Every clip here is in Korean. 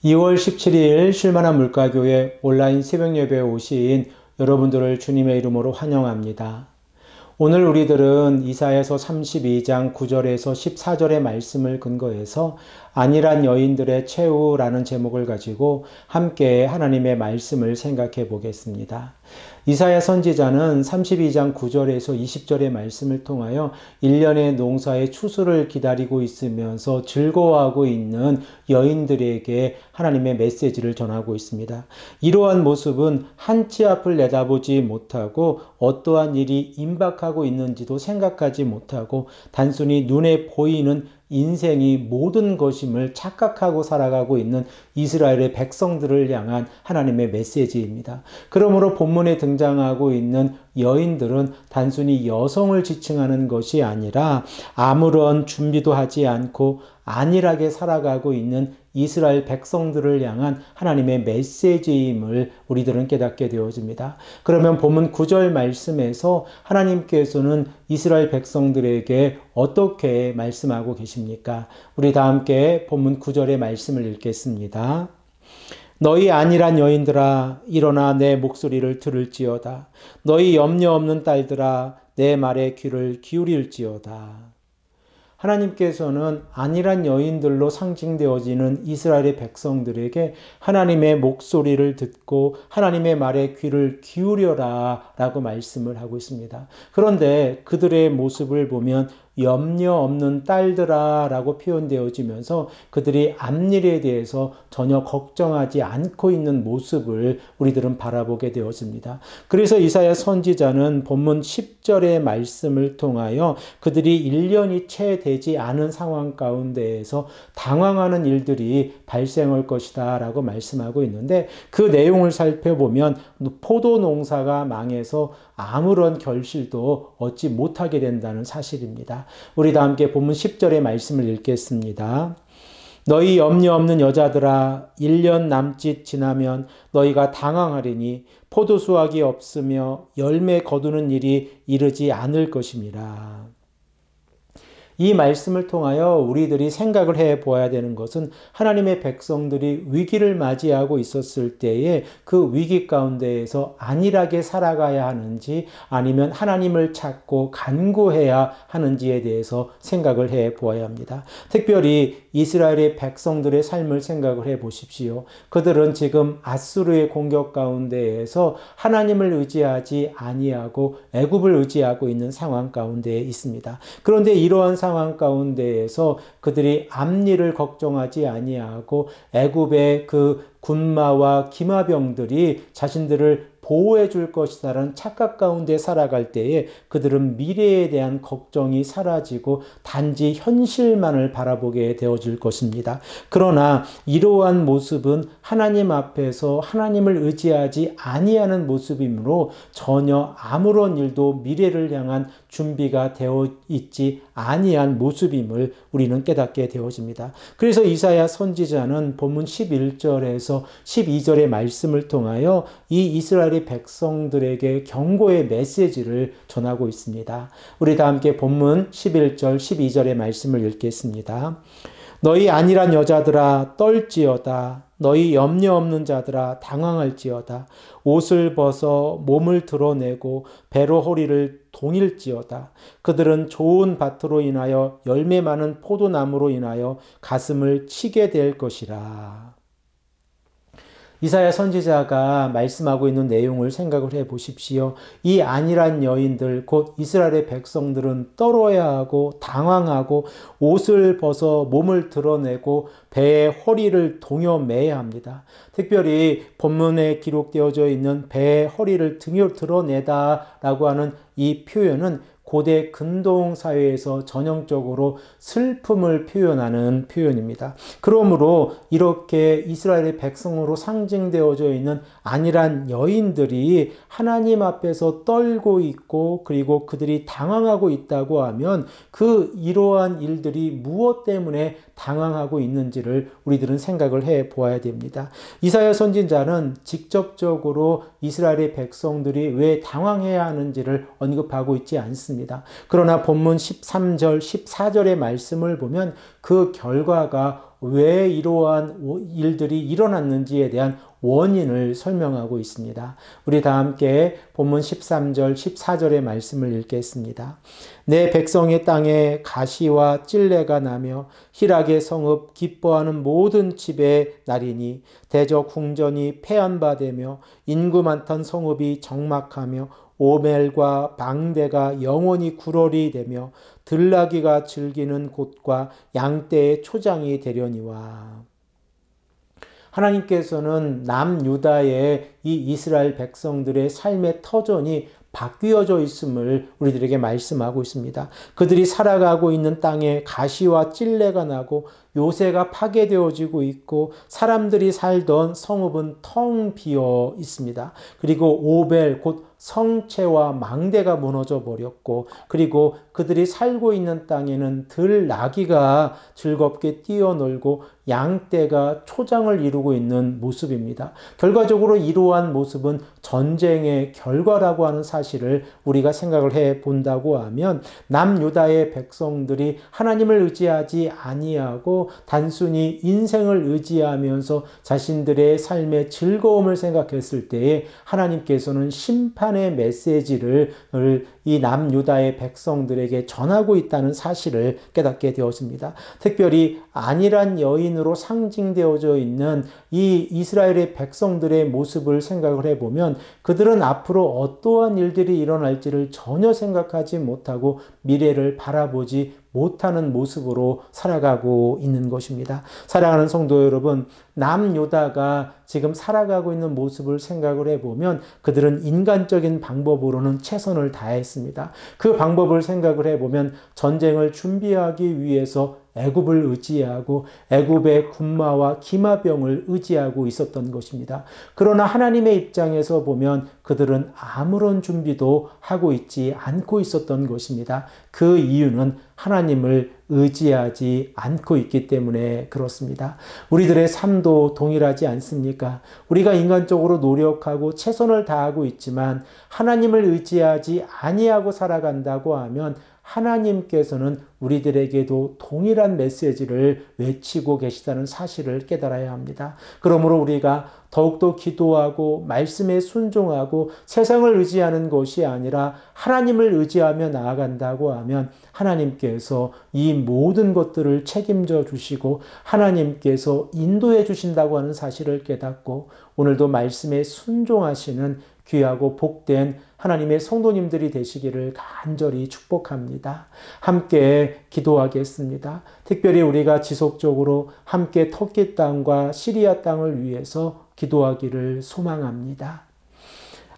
2월 17일 쉴만한 물가교회 온라인 새벽예배에 오신 여러분들을 주님의 이름으로 환영합니다. 오늘 우리들은 이사야서 32장 9절에서 14절의 말씀을 근거해서 안일한 여인들의 최후라는 제목을 가지고 함께 하나님의 말씀을 생각해 보겠습니다. 이사야 선지자는 32장 9절에서 20절의 말씀을 통하여 1년의 농사의 추수를 기다리고 있으면서 즐거워하고 있는 여인들에게 하나님의 메시지를 전하고 있습니다. 이러한 모습은 한치 앞을 내다보지 못하고 어떠한 일이 임박하고 있는지도 생각하지 못하고 단순히 눈에 보이는 인생이 모든 것임을 착각하고 살아가고 있는 이스라엘의 백성들을 향한 하나님의 메시지입니다. 그러므로 본문에 등장하고 있는 여인들은 단순히 여성을 지칭하는 것이 아니라 아무런 준비도 하지 않고 안일하게 살아가고 있는 이스라엘 백성들을 향한 하나님의 메시지임을 우리들은 깨닫게 되어집니다. 그러면 본문 9절 말씀에서 하나님께서는 이스라엘 백성들에게 어떻게 말씀하고 계십니까? 우리 다 함께 본문 9절의 말씀을 읽겠습니다. 너희 안일한 여인들아 일어나 내 목소리를 들을지어다. 너희 염려 없는 딸들아 내 말에 귀를 기울일지어다. 하나님께서는 안일한 여인들로 상징되어지는 이스라엘의 백성들에게 하나님의 목소리를 듣고 하나님의 말에 귀를 기울여라 라고 말씀을 하고 있습니다. 그런데 그들의 모습을 보면 염려 없는 딸들아 라고 표현되어지면서 그들이 앞일에 대해서 전혀 걱정하지 않고 있는 모습을 우리들은 바라보게 되었습니다. 그래서 이사야 선지자는 본문 10절의 말씀을 통하여 그들이 1년이 채 되지 않은 상황 가운데에서 당황하는 일들이 발생할 것이다 라고 말씀하고 있는데 그 내용을 살펴보면 포도 농사가 망해서 아무런 결실도 얻지 못하게 된다는 사실입니다. 우리 다 함께 본문 10절의 말씀을 읽겠습니다. 너희 염려 없는 여자들아 1년 남짓 지나면 너희가 당황하리니 포도 수확이 없으며 열매 거두는 일이 이르지 않을 것임이라. 이 말씀을 통하여 우리들이 생각을 해 보아야 되는 것은 하나님의 백성들이 위기를 맞이하고 있었을 때에 그 위기 가운데에서 안일하게 살아가야 하는지 아니면 하나님을 찾고 간구해야 하는지에 대해서 생각을 해 보아야 합니다. 특별히 이스라엘의 백성들의 삶을 생각을 해 보십시오. 그들은 지금 아수르의 공격 가운데에서 하나님을 의지하지 아니하고 애굽을 의지하고 있는 상황 가운데에 있습니다. 그런데 이러한 상황 가운데에서 그들이 앞일을 걱정하지 아니하고 애굽의 그 군마와 기마병들이 자신들을 보호해 줄 것이다라는 착각 가운데 살아갈 때에 그들은 미래에 대한 걱정이 사라지고 단지 현실만을 바라보게 되어질 것입니다. 그러나 이러한 모습은 하나님 앞에서 하나님을 의지하지 아니하는 모습이므로 전혀 아무런 일도 미래를 향한 준비가 되어 있지 아니한 모습임을 우리는 깨닫게 되어집니다. 그래서 이사야 선지자는 본문 11절에서 12절의 말씀을 통하여 이 이스라엘의 백성들에게 경고의 메시지를 전하고 있습니다. 우리 다 함께 본문 11절, 12절의 말씀을 읽겠습니다. 너희 안일한 여자들아 떨지어다. 너희 염려 없는 자들아 당황할지어다. 옷을 벗어 몸을 드러내고 배로 허리를 동일지어다. 그들은 좋은 밭으로 인하여 열매 많은 포도나무로 인하여 가슴을 치게 될 것이라. 이사야 선지자가 말씀하고 있는 내용을 생각을 해 보십시오. 이 안일한 여인들 곧 이스라엘의 백성들은 떨어야 하고 당황하고 옷을 벗어 몸을 드러내고 배의 허리를 동여매야 합니다. 특별히 본문에 기록되어져 있는 배의 허리를 드러내다라고 하는 이 표현은 고대 근동 사회에서 전형적으로 슬픔을 표현하는 표현입니다. 그러므로 이렇게 이스라엘의 백성으로 상징되어져 있는 안일한 여인들이 하나님 앞에서 떨고 있고 그리고 그들이 당황하고 있다고 하면 그 이러한 일들이 무엇 때문에 당황하고 있는지를 우리들은 생각을 해 보아야 됩니다. 이사야 선지자는 직접적으로 이스라엘의 백성들이 왜 당황해야 하는지를 언급하고 있지 않습니다. 그러나 본문 13절, 14절의 말씀을 보면 그 결과가 왜 이러한 일들이 일어났는지에 대한 원인을 설명하고 있습니다. 우리 다 함께 본문 13절, 14절의 말씀을 읽겠습니다. 내 백성의 땅에 가시와 찔레가 나며 희락의 성읍 기뻐하는 모든 집에 나리니 대저 궁전이 폐한바되며 인구 많던 성읍이 적막하며 오멜과 방대가 영원히 구럴이 되며 들나귀가 즐기는 곳과 양떼의 초장이 되려니와. 하나님께서는 남유다의 이 이스라엘 백성들의 삶의 터전이 바뀌어져 있음을 우리들에게 말씀하고 있습니다. 그들이 살아가고 있는 땅에 가시와 찔레가 나고 요새가 파괴되어지고 있고 사람들이 살던 성읍은 텅 비어 있습니다. 그리고 오벨 곧 성체와 망대가 무너져 버렸고 그리고 그들이 살고 있는 땅에는 들나귀가 즐겁게 뛰어놀고 양떼가 초장을 이루고 있는 모습입니다. 결과적으로 이러한 모습은 전쟁의 결과라고 하는 사실을 우리가 생각을 해 본다고 하면 남유다의 백성들이 하나님을 의지하지 아니하고 단순히 인생을 의지하면서 자신들의 삶의 즐거움을 생각했을 때에 하나님께서는 심판의 메시지를 이 남유다의 백성들에게 전하고 있다는 사실을 깨닫게 되었습니다. 특별히 안일한 여인으로 상징되어져 있는 이 이스라엘의 백성들의 모습을 생각을 해보면 그들은 앞으로 어떠한 일들이 일어날지를 전혀 생각하지 못하고 미래를 바라보지 못하는 모습으로 살아가고 있는 것입니다. 사랑하는 성도 여러분, 남유다가 지금 살아가고 있는 모습을 생각을 해보면 그들은 인간적인 방법으로는 최선을 다했습니다. 그 방법을 생각을 해보면 전쟁을 준비하기 위해서 애굽을 의지하고 애굽의 군마와 기마병을 의지하고 있었던 것입니다. 그러나 하나님의 입장에서 보면 그들은 아무런 준비도 하고 있지 않고 있었던 것입니다. 그 이유는 하나님을 의지하지 않고 있기 때문에 그렇습니다. 우리들의 삶도 동일하지 않습니까? 우리가 인간적으로 노력하고 최선을 다하고 있지만 하나님을 의지하지 아니하고 살아간다고 하면 하나님께서는 우리들에게도 동일한 메시지를 외치고 계시다는 사실을 깨달아야 합니다. 그러므로 우리가 더욱더 기도하고 말씀에 순종하고 세상을 의지하는 것이 아니라 하나님을 의지하며 나아간다고 하면 하나님께서 이 모든 것들을 책임져 주시고 하나님께서 인도해 주신다고 하는 사실을 깨닫고 오늘도 말씀에 순종하시는 귀하고 복된 하나님의 성도님들이 되시기를 간절히 축복합니다. 함께 기도하겠습니다. 특별히 우리가 지속적으로 함께 터키 땅과 시리아 땅을 위해서 기도하기를 소망합니다.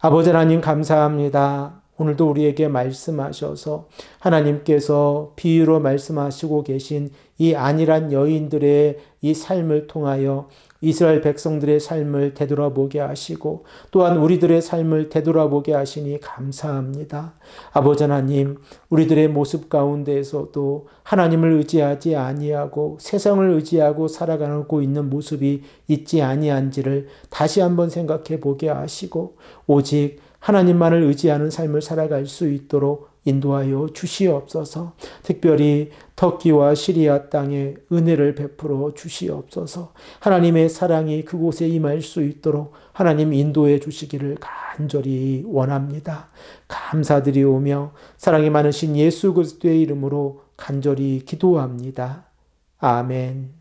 아버지 하나님 감사합니다. 오늘도 우리에게 말씀하셔서 하나님께서 비유로 말씀하시고 계신 이 안일한 여인들의 이 삶을 통하여 이스라엘 백성들의 삶을 되돌아보게 하시고 또한 우리들의 삶을 되돌아보게 하시니 감사합니다. 아버지 하나님, 우리들의 모습 가운데에서도 하나님을 의지하지 아니하고 세상을 의지하고 살아가고 있는 모습이 있지 아니한지를 다시 한번 생각해 보게 하시고 오직 하나님만을 의지하는 삶을 살아갈 수 있도록 인도하여 주시옵소서. 특별히 터키와 시리아 땅에 은혜를 베풀어 주시옵소서. 하나님의 사랑이 그곳에 임할 수 있도록 하나님 인도해 주시기를 간절히 원합니다. 감사드리오며 사랑이 많으신 예수 그리스도의 이름으로 간절히 기도합니다. 아멘.